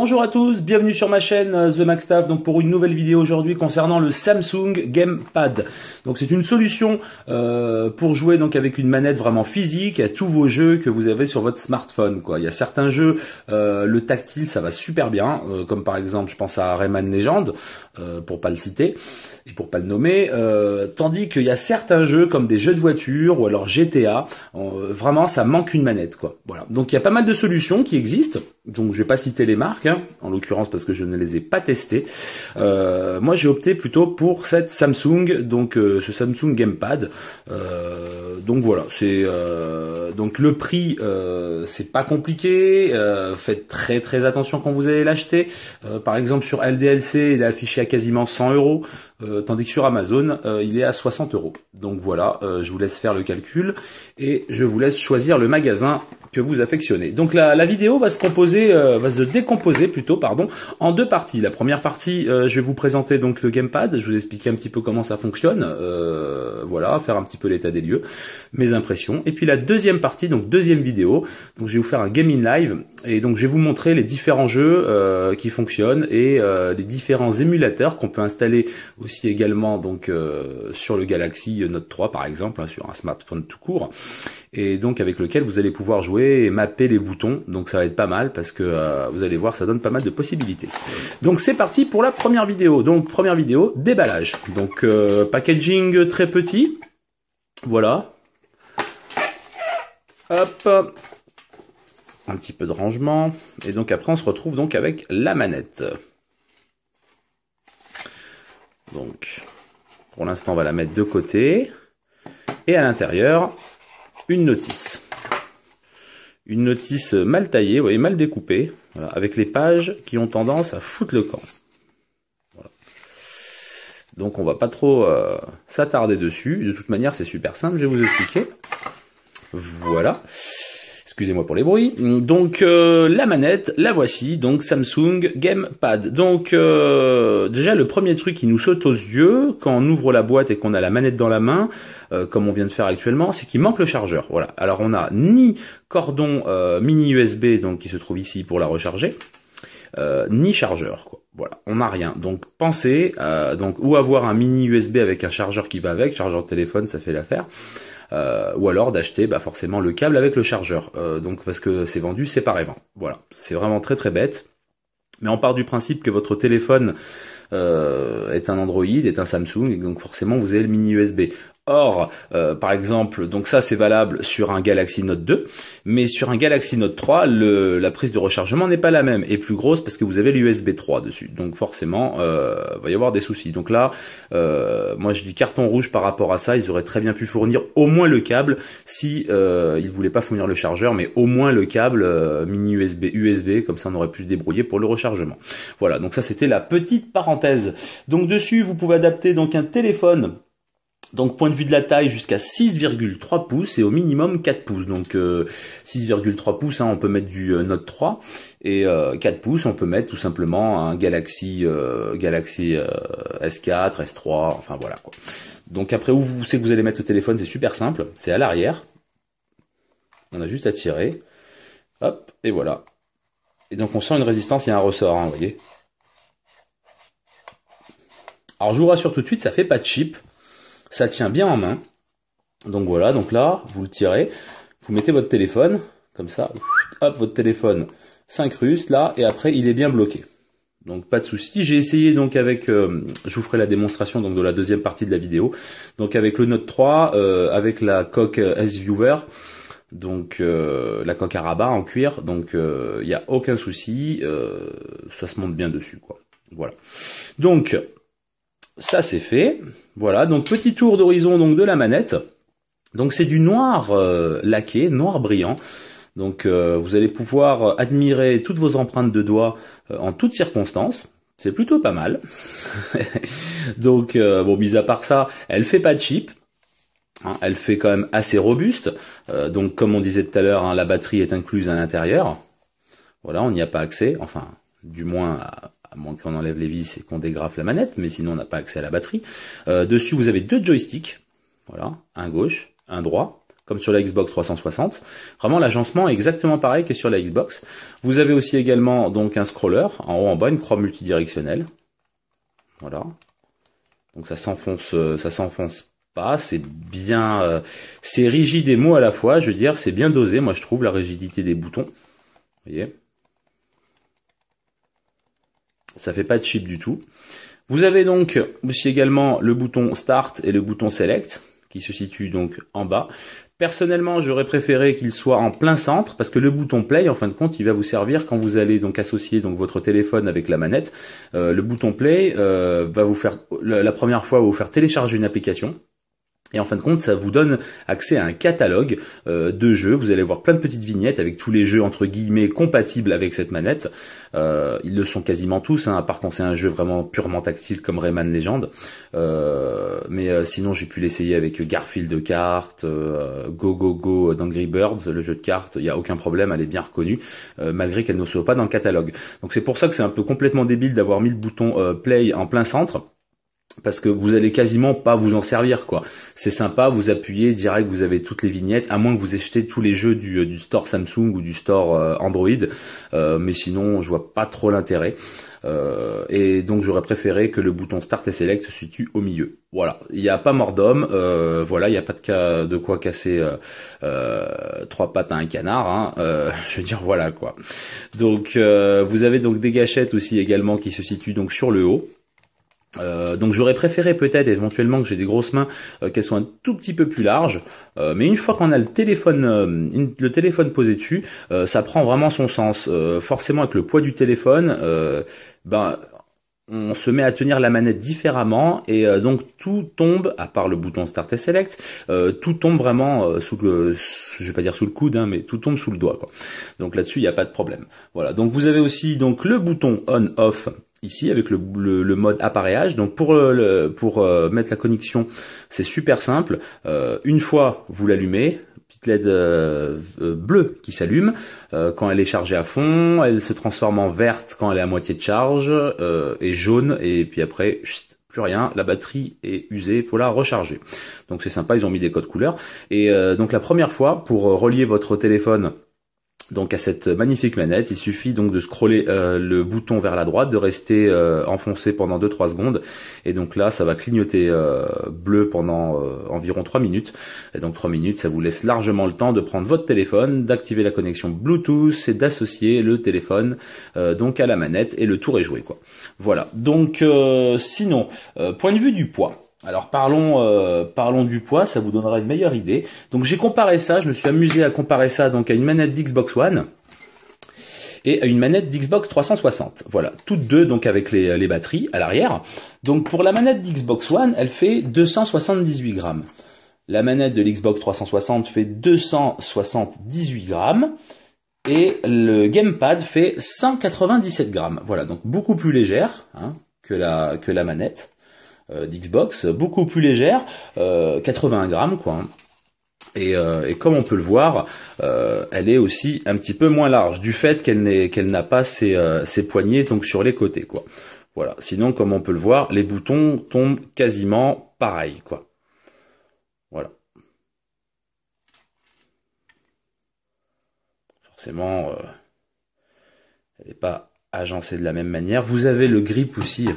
Bonjour à tous, bienvenue sur ma chaîne The Maxstaff, donc pour une nouvelle vidéo aujourd'hui concernant le Samsung Gamepad. Donc c'est une solution pour jouer donc avec une manette vraiment physique à tous vos jeux que vous avez sur votre smartphone, quoi. Il y a certains jeux, le tactile ça va super bien, comme par exemple je pense à Rayman Legend, pour pas le citer et pour pas le nommer, tandis qu'il y a certains jeux comme des jeux de voiture ou alors GTA, vraiment ça manque une manette, quoi. Voilà. Donc il y a pas mal de solutions qui existent. Donc je vais pas citer les marques, hein, en l'occurrence parce que je ne les ai pas testées. Moi j'ai opté plutôt pour cette Samsung, donc ce Samsung Gamepad. Donc voilà, c'est donc le prix, c'est pas compliqué. Faites très attention quand vous allez l'acheter. Par exemple sur LDLC, il est affiché à quasiment 100 €. Tandis que sur Amazon, il est à 60 €. Donc voilà, je vous laisse faire le calcul et je vous laisse choisir le magasin que vous affectionnez. Donc la vidéo va se décomposer plutôt, en deux parties. La première partie, je vais vous présenter donc le Gamepad, je vais vous expliquer un petit peu comment ça fonctionne, voilà, faire un petit peu l'état des lieux, mes impressions. Et puis la deuxième partie, donc deuxième vidéo, donc je vais vous faire un gaming live et donc je vais vous montrer les différents jeux qui fonctionnent et les différents émulateurs qu'on peut installer aussi également donc sur le Galaxy Note 3 par exemple, hein, sur un smartphone tout court, et donc avec lequel vous allez pouvoir jouer et mapper les boutons. Donc ça va être pas mal parce que vous allez voir, ça donne pas mal de possibilités. Donc c'est parti pour la première vidéo. Donc première vidéo, déballage. Donc packaging très petit, voilà. Hop, un petit peu de rangement et donc après on se retrouve donc avec la manette. Donc, pour l'instant, on va la mettre de côté. Et à l'intérieur, une notice. Une notice mal taillée, vous voyez, mal découpée, voilà, avec les pages qui ont tendance à foutre le camp. Voilà. Donc, on va pas trop s'attarder dessus. De toute manière, c'est super simple, je vais vous expliquer. Voilà. Excusez-moi pour les bruits. Donc la manette, la voici, donc Samsung Gamepad. Donc déjà le premier truc qui nous saute aux yeux quand on ouvre la boîte et qu'on a la manette dans la main, comme on vient de faire actuellement, c'est qu'il manque le chargeur. Voilà. Alors on n'a ni cordon mini USB donc qui se trouve ici pour la recharger, ni chargeur, quoi. Voilà, on n'a rien. Donc pensez donc ou avoir un mini USB avec un chargeur qui va avec, chargeur de téléphone, ça fait l'affaire. Ou alors d'acheter forcément le câble avec le chargeur, donc parce que c'est vendu séparément. Voilà, c'est vraiment très bête, mais on part du principe que votre téléphone est un Android, est un Samsung, et donc forcément vous avez le mini USB. Or, par exemple, donc ça c'est valable sur un Galaxy Note 2, mais sur un Galaxy Note 3, la prise de rechargement n'est pas la même, et plus grosse parce que vous avez l'USB 3 dessus. Donc forcément, va y avoir des soucis. Donc là, moi je dis carton rouge par rapport à ça, ils auraient très bien pu fournir au moins le câble, si ils voulaient pas fournir le chargeur, mais au moins le câble mini USB, comme ça on aurait pu se débrouiller pour le rechargement. Voilà, donc ça c'était la petite parenthèse. Donc dessus, vous pouvez adapter donc un téléphone. Donc point de vue de la taille jusqu'à 6,3 pouces et au minimum 4 pouces. Donc 6,3 pouces, hein, on peut mettre du Note 3 et 4 pouces, on peut mettre tout simplement un Galaxy S4, S3, enfin voilà quoi. Donc après où vous savez que vous allez mettre le téléphone, c'est super simple, c'est à l'arrière. On a juste à tirer. Hop, et voilà. Et donc on sent une résistance, il y a un ressort, hein, vous voyez. Alors je vous rassure tout de suite, ça fait pas de chip. Ça tient bien en main. Donc voilà, donc là, vous le tirez, vous mettez votre téléphone, comme ça, hop, votre téléphone s'incruste là, et après il est bien bloqué. Donc pas de souci. J'ai essayé donc avec, je vous ferai la démonstration donc de la deuxième partie de la vidéo. Donc avec le Note 3, avec la coque S-Viewer, donc la coque à rabat en cuir, donc il n'y a aucun souci, ça se monte bien dessus, quoi. Voilà. Donc ça c'est fait, voilà, donc petit tour d'horizon donc de la manette. Donc c'est du noir laqué, noir brillant. Donc vous allez pouvoir admirer toutes vos empreintes de doigts en toutes circonstances. C'est plutôt pas mal. Donc bon, mis à part ça, elle fait pas de chip. Hein, elle fait quand même assez robuste. Donc comme on disait tout à l'heure, hein, la batterie est incluse à l'intérieur. Voilà, on n'y a pas accès, enfin du moins à moins qu'on enlève les vis et qu'on dégrafe la manette, mais sinon on n'a pas accès à la batterie. Dessus vous avez deux joysticks, voilà, un gauche, un droit, comme sur la Xbox 360. Vraiment, l'agencement est exactement pareil que sur la Xbox. Vous avez aussi également donc un scroller, en haut en bas, une croix multidirectionnelle. Voilà. Donc ça s'enfonce pas, c'est bien, c'est rigide et mou à la fois, je veux dire, c'est bien dosé, moi je trouve, la rigidité des boutons. Vous voyez, ça fait pas de chip du tout. Vous avez donc aussi également le bouton Start et le bouton Select, qui se situent donc en bas. Personnellement, j'aurais préféré qu'il soit en plein centre, parce que le bouton Play, en fin de compte, il va vous servir quand vous allez donc associer donc votre téléphone avec la manette. Le bouton Play va vous faire, la première fois, va vous faire télécharger une application. Et en fin de compte, ça vous donne accès à un catalogue de jeux. Vous allez voir plein de petites vignettes avec tous les jeux entre guillemets compatibles avec cette manette. Ils le sont quasiment tous, hein, à part quand c'est un jeu vraiment purement tactile comme Rayman Legend. Mais sinon, j'ai pu l'essayer avec Garfield de cartes, Go Go Go d'Angry Birds, le jeu de cartes. Il n'y a aucun problème, elle est bien reconnue, malgré qu'elle ne soit pas dans le catalogue. Donc c'est pour ça que c'est un peu complètement débile d'avoir mis le bouton Play en plein centre. Parce que vous allez quasiment pas vous en servir, quoi. C'est sympa, vous appuyez direct, vous avez toutes les vignettes, à moins que vous achetez tous les jeux du store Samsung ou du store Android, mais sinon je vois pas trop l'intérêt. Et donc j'aurais préféré que le bouton Start et Select se situe au milieu. Voilà, il n'y a pas mort d'homme, voilà, il n'y a pas de quoi casser trois pattes à un canard, hein. Je veux dire, voilà quoi. Donc vous avez donc des gâchettes aussi également qui se situent donc sur le haut. Donc j'aurais préféré peut-être éventuellement que j'ai des grosses mains, qu'elles soient un tout petit peu plus larges, mais une fois qu'on a le téléphone posé dessus, ça prend vraiment son sens. Forcément avec le poids du téléphone, on se met à tenir la manette différemment et donc tout tombe, à part le bouton Start et Select, tout tombe vraiment sous le, je vais pas dire sous le coude, hein, mais tout tombe sous le doigt, quoi. Donc là-dessus il n'y a pas de problème. Voilà. Donc vous avez aussi donc le bouton On/Off ici avec le mode appareillage. Donc pour mettre la connexion, c'est super simple. Une fois vous l'allumez, petite LED bleue qui s'allume quand elle est chargée à fond, elle se transforme en verte quand elle est à moitié de charge et jaune, et puis après plus rien, la batterie est usée, faut la recharger. Donc c'est sympa, ils ont mis des codes couleurs. Et donc la première fois, pour relier votre téléphone donc à cette magnifique manette, il suffit donc de scroller le bouton vers la droite, de rester enfoncé pendant 2-3 secondes, et donc là ça va clignoter bleu pendant environ 3 minutes, et donc 3 minutes ça vous laisse largement le temps de prendre votre téléphone, d'activer la connexion Bluetooth et d'associer le téléphone donc à la manette, et le tour est joué, quoi. Voilà, donc sinon, point de vue du poids. Alors parlons du poids, ça vous donnera une meilleure idée. Donc j'ai comparé ça, je me suis amusé à comparer ça donc à une manette d'Xbox One et à une manette d'Xbox 360. Voilà, toutes deux donc avec les batteries à l'arrière. Donc pour la manette d'Xbox One, elle fait 278 grammes. La manette de l'Xbox 360 fait 278 grammes. Et le gamepad fait 197 grammes. Voilà, donc beaucoup plus légère, hein, que la manette d'Xbox, beaucoup plus légère, 81 grammes quoi. Et comme on peut le voir, elle est aussi un petit peu moins large du fait qu'elle n'a pas ses poignées donc sur les côtés, quoi. Voilà. Sinon, comme on peut le voir, les boutons tombent quasiment pareil, quoi. Voilà. Forcément, elle n'est pas agencée de la même manière. Vous avez le grip aussi,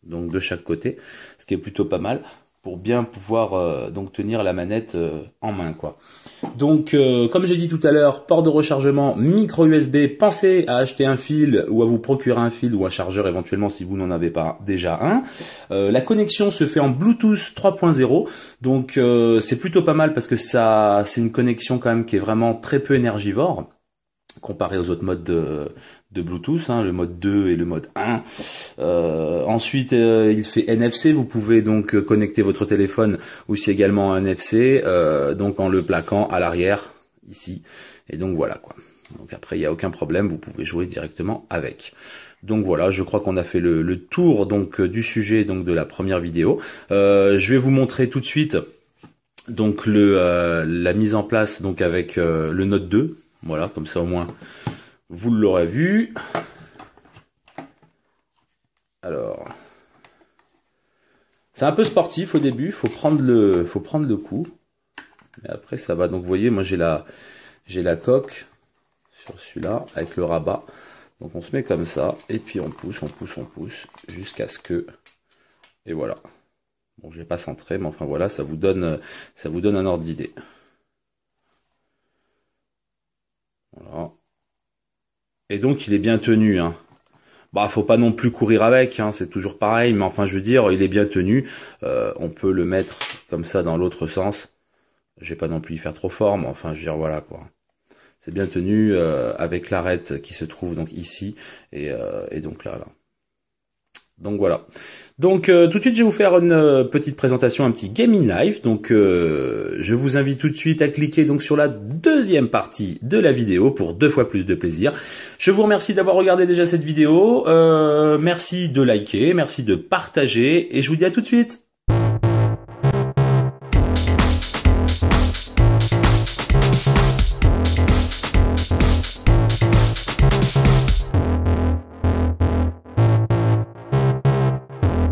donc de chaque côté, ce qui est plutôt pas mal pour bien pouvoir donc tenir la manette en main, quoi. Donc comme j'ai dit tout à l'heure, port de rechargement micro USB, pensez à acheter un fil ou à vous procurer un fil ou un chargeur éventuellement si vous n'en avez pas déjà un. La connexion se fait en Bluetooth 3.0, donc c'est plutôt pas mal parce que c'est une connexion quand même qui est vraiment très peu énergivore comparé aux autres modes de Bluetooth, hein, le mode 2 et le mode 1. Ensuite, il fait NFC. Vous pouvez donc connecter votre téléphone aussi également à NFC, donc en le plaquant à l'arrière ici. Et donc voilà quoi. Donc après, il n'y a aucun problème. Vous pouvez jouer directement avec. Donc voilà, je crois qu'on a fait le tour donc du sujet donc de la première vidéo. Je vais vous montrer tout de suite donc la mise en place donc avec le Note 2. Voilà, comme ça au moins vous l'aurez vu. Alors, c'est un peu sportif au début, faut prendre le coup. Et après ça va. Donc vous voyez, moi j'ai la coque sur celui-là avec le rabat. Donc on se met comme ça et puis on pousse jusqu'à ce que, et voilà. Bon, je vais pas centrer, mais enfin voilà, ça vous donne un ordre d'idée. Voilà. Et donc il est bien tenu, hein. Bah, faut pas non plus courir avec, hein, c'est toujours pareil, mais enfin je veux dire, il est bien tenu. On peut le mettre comme ça dans l'autre sens. Je vais pas non plus y faire trop fort, mais enfin je veux dire voilà quoi. C'est bien tenu avec l'arête qui se trouve donc ici et donc là. Donc voilà. Donc tout de suite je vais vous faire une petite présentation, un petit gaming live. Donc je vous invite tout de suite à cliquer donc sur la deuxième partie de la vidéo pour 2 fois plus de plaisir. Je vous remercie d'avoir regardé déjà cette vidéo. Merci de liker, merci de partager et je vous dis à tout de suite.